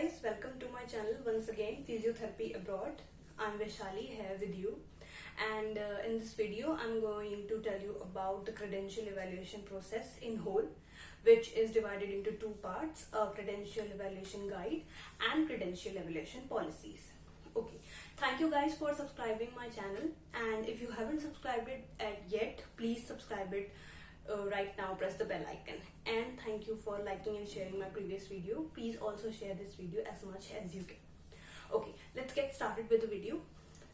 guys, welcome to my channel once again, Physiotherapy Abroad. I'm Vaishali here with you, and in this video I'm going to tell you about the credential evaluation process in whole, which is divided into two parts: a credential evaluation guide and credential evaluation policies. Okay, thank you guys for subscribing my channel, and if you haven't subscribed it yet, please subscribe it right now. Press the bell icon, and thank you for liking and sharing my previous video. Please also share this video as much as you can. Okay, let's get started with the video.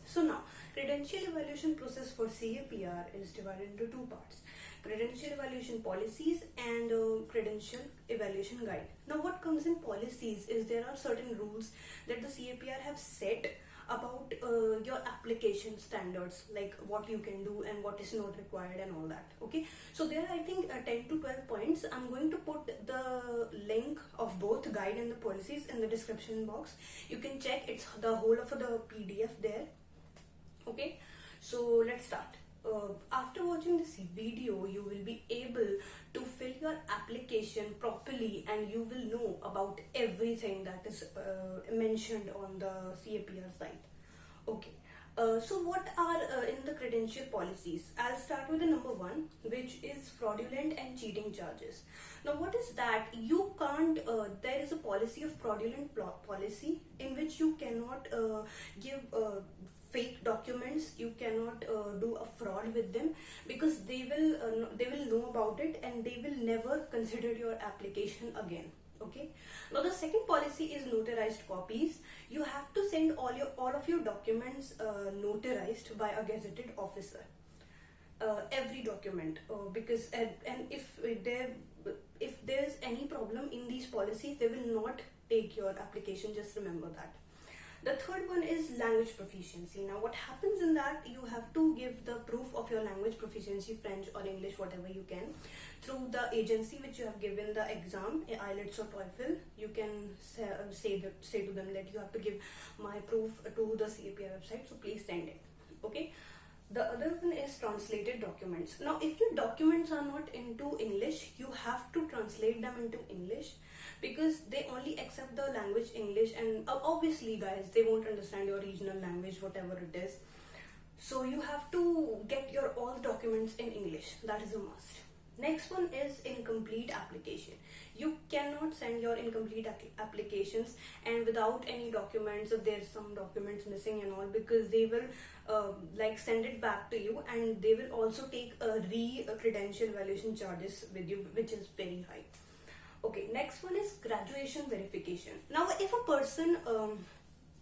So now, credential evaluation process for CAPR is divided into two parts: credential evaluation policies and credential evaluation guide. Now what comes in policies is there are certain rules that the CAPR have set about your application standards, like what you can do and what is not required and all that. Okay, so there are, I think, 10 to 12 points. I'm going to put the link of both guide and the policies in the description box. You can check, it's the whole of the PDF there. Okay, so let's start. After watching this video, you will be able to fill your application properly, and you will know about everything that is mentioned on the CAPR site. Okay, so what are in the credential policies? I'll start with the number one, which is fraudulent and cheating charges. Now what is that? You can't, there is a policy of fraudulent policy in which you cannot give fake documents. You cannot do a fraud with them, because they will know about it and they will never consider your application again. Okay, now the second policy is notarized copies. You have to send all of your documents notarized by a gazetted officer, every document, because and if there's any problem in these policies, they will not take your application. Just remember that. The third one is language proficiency. Now what happens in that, you have to give the proof of your language proficiency, French or English, whatever you can, through the agency which you have given the exam, IELTS or TOEFL. You can say to them that you have to give my proof to the CAPR website, so please send it. Okay. The other one is translated documents. Now if your documents are not into English, you have to translate them into English, because they only accept the language English, and obviously guys, they won't understand your regional language, whatever it is. So you have to get your all documents in English. That is a must. Next one is incomplete application. You cannot send your incomplete applications and without any documents, if there's some documents missing and all, because they will like send it back to you, and they will also take a credential evaluation charges with you, which is very high. Okay, next one is graduation verification. Now if a person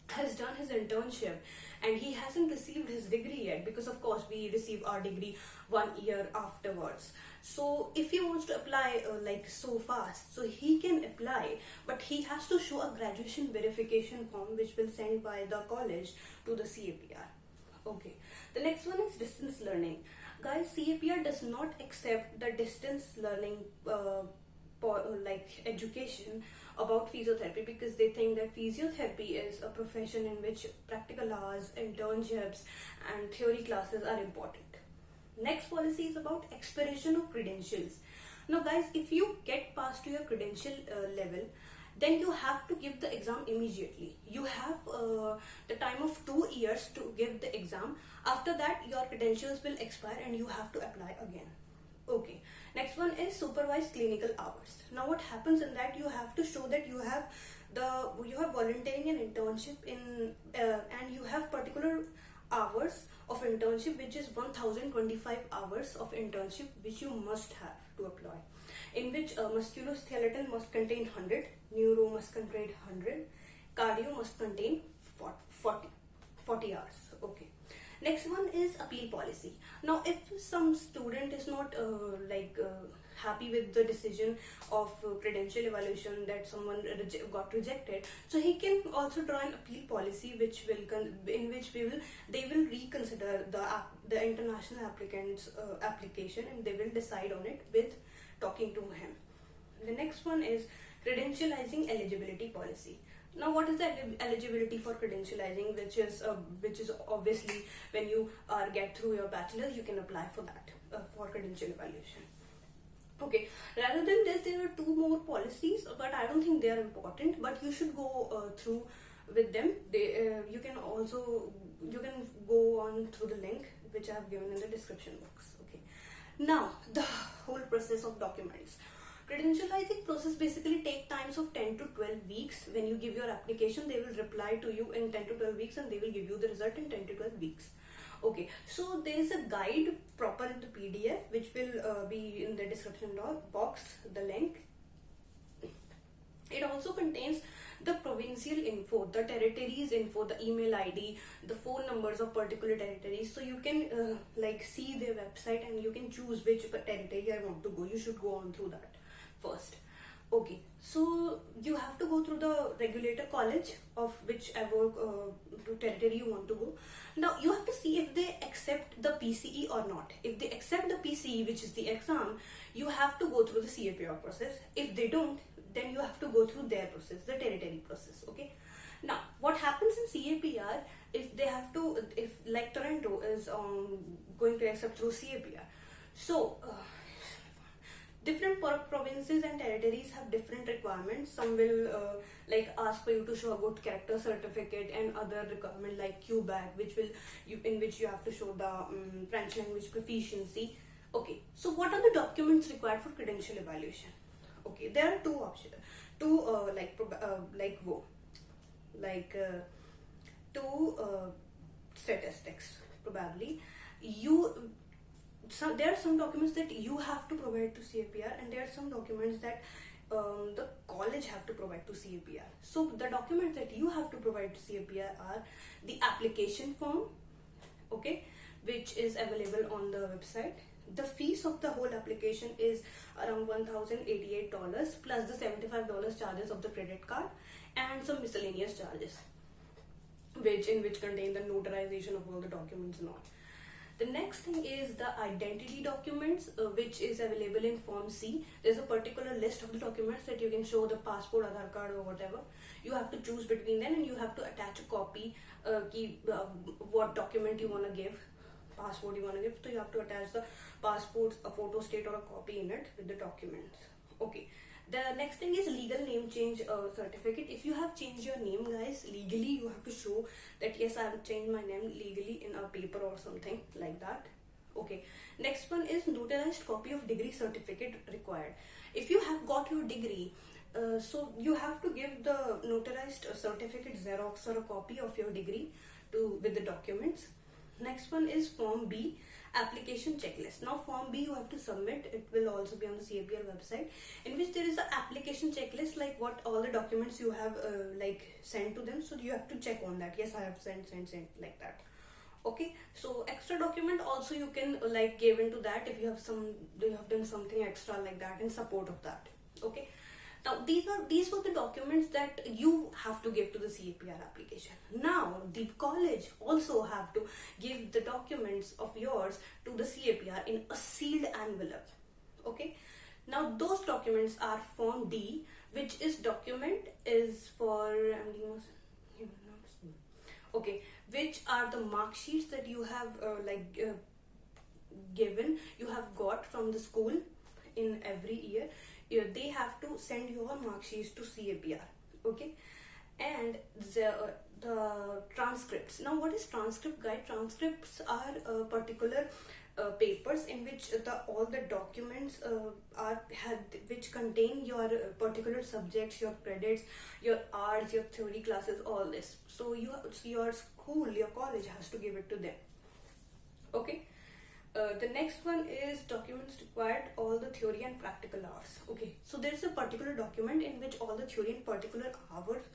has done his internship and he hasn't received his degree yet, because of course we receive our degree 1 year afterwards, so if he wants to apply like so fast, so he can apply, but he has to show a graduation verification form which will send by the college to the CAPR. Okay, the next one is distance learning. Guys, CAPR does not accept the distance learning like education about physiotherapy, because they think that physiotherapy is a profession in which practical hours, internships and theory classes are important. Next policy is about expiration of credentials. Now guys, if you get past to your credential level, then you have to give the exam immediately. You have the time of 2 years to give the exam. After that, your credentials will expire and you have to apply again. Okay, next one is supervised clinical hours. Now what happens in that, you have to show that you have volunteering and internship in and you have particular hours of internship, which is 1025 hours of internship, which you must have to apply, in which musculoskeletal must contain 100, neuro must contain 100, cardio must contain 40 hours. Okay. Next one is appeal policy. Now if some student is not happy with the decision of credential evaluation, that someone got rejected, so he can also draw an appeal policy, which will they will reconsider the international applicant's application, and they will decide on it with talking to him. The next one is credentializing eligibility policy. Now what is the eligibility for credentializing, which is obviously when you get through your bachelor's, you can apply for that for credential evaluation. Okay, rather than this, there are two more policies, but I don't think they are important. But you should go through with them. You can also go on through the link which I have given in the description box. Okay, now the whole process of documents. Credentializing process basically take times of 10 to 12 weeks. When you give your application, they will reply to you in 10 to 12 weeks and they will give you the result in 10 to 12 weeks. Okay, so there is a guide proper in the PDF which will be in the description box, the link. It also contains the provincial info, the territories info, the email ID, the phone numbers of particular territories. So you can like see their website and you can choose which territory I want to go. You should go on through that first. Okay, so you have to go through the regulator college of whichever territory you want to go. Now you have to see if they accept the PCE or not. If they accept the PCE, which is the exam, you have to go through the CAPR process. If they don't, then you have to go through their process, the territory process. Okay. Now what happens in CAPR, if they have to, if like Toronto is going to accept through CAPR, so different provinces and territories have different requirements. Some will like ask for you to show a good character certificate, and other requirement like QBAC, in which you have to show the French language proficiency. Okay, so what are the documents required for credential evaluation? Okay, there are two options, two statistics probably. There are some documents that you have to provide to CAPR, and there are some documents that the college have to provide to CAPR. So the documents that you have to provide to CAPR are the application form, okay, which is available on the website. The fees of the whole application is around $1,088 plus the $75 charges of the credit card and some miscellaneous charges, which contain the notarization of all the documents and all. The next thing is the identity documents, which is available in Form C. There's a particular list of the documents that you can show, the passport, Aadhaar card or whatever. You have to choose between them and you have to attach a copy, what document you want to give, passport you want to give. So you have to attach the passport, a photo state or a copy in it with the documents. Okay. The next thing is legal name change certificate. If you have changed your name, guys, legally you have to show that yes, I have changed my name legally in a paper or something like that. Okay. Next one is notarized copy of degree certificate required. If you have got your degree, so you have to give the notarized certificate Xerox or a copy of your degree with the documents. Next one is Form B, application checklist. Now Form B you have to submit. It will also be on the CAPR website, in which there is an application checklist, like what all the documents you have like sent to them. So you have to check on that. Yes, I have sent like that. Okay, so extra document also you can like give into that if you have done something extra like that in support of that. Okay. Now these were the documents that you have to give to the CAPR application. Now the college also have to give the documents of yours to the CAPR in a sealed envelope. Okay. Now those documents are Form D, which is which are the mark sheets that you have you have got from the school in every year. They have to send your mark sheets to CAPR. Okay. And the transcripts. Now what is transcript, guide? Transcripts are particular papers in which all the documents which contain your particular subjects, your credits, your arts, your theory classes, all this. So your school, your college has to give it to them. Okay. The next one is documents required, all the theory and practical hours. Okay, so there is a particular document in which all the theory and particular hours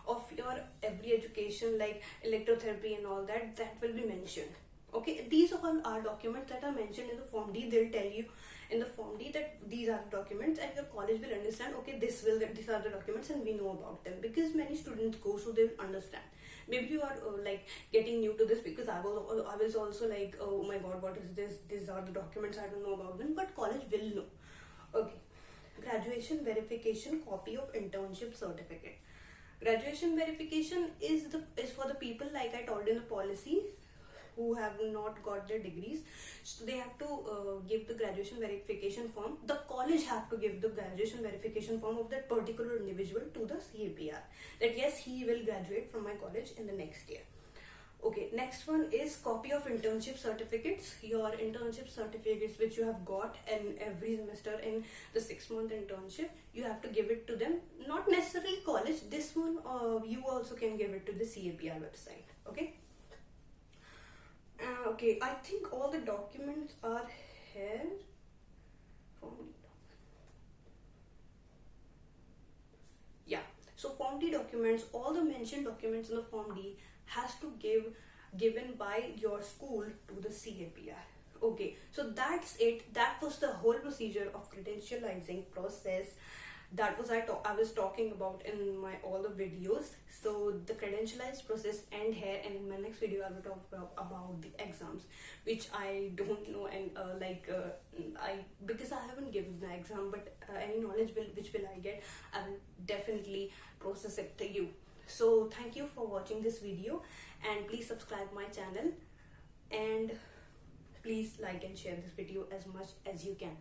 of your every education, like electrotherapy and all that will be mentioned. Okay, these all are documents that are mentioned in the Form D. They'll tell you in the Form D that these are the documents, and your college will understand, okay, these are the documents and we know about them, because many students go, so they will understand. Maybe you are like getting new to this, because I was also like, oh my god, what is this? These are the documents, I don't know about them, but college will know. Okay. Graduation verification copy of internship certificate. Graduation verification is for the people, like I told in the policy, who have not got their degrees, so they have to give the graduation verification form. The college have to give the graduation verification form of that particular individual to the CAPR, that yes, he will graduate from my college in the next year. Okay, next one is copy of internship certificates. Your internship certificates which you have got in every semester in the 6-month internship, you have to give it to them. Not necessarily college, this one you also can give it to the CAPR website. Okay. Okay, I think all the documents are here. Yeah, so Form D documents, all the mentioned documents in the Form D has to given by your school to the CAPR. Okay, so that's it. That was the whole procedure of credentializing process. That was I was talking about in my all the videos. So the credentialized process end here, and in my next video I will talk about the exams, which I don't know, and because I haven't given the exam, but any knowledge which will I get, I will definitely process it to you. So thank you for watching this video, and please subscribe my channel, and please like and share this video as much as you can.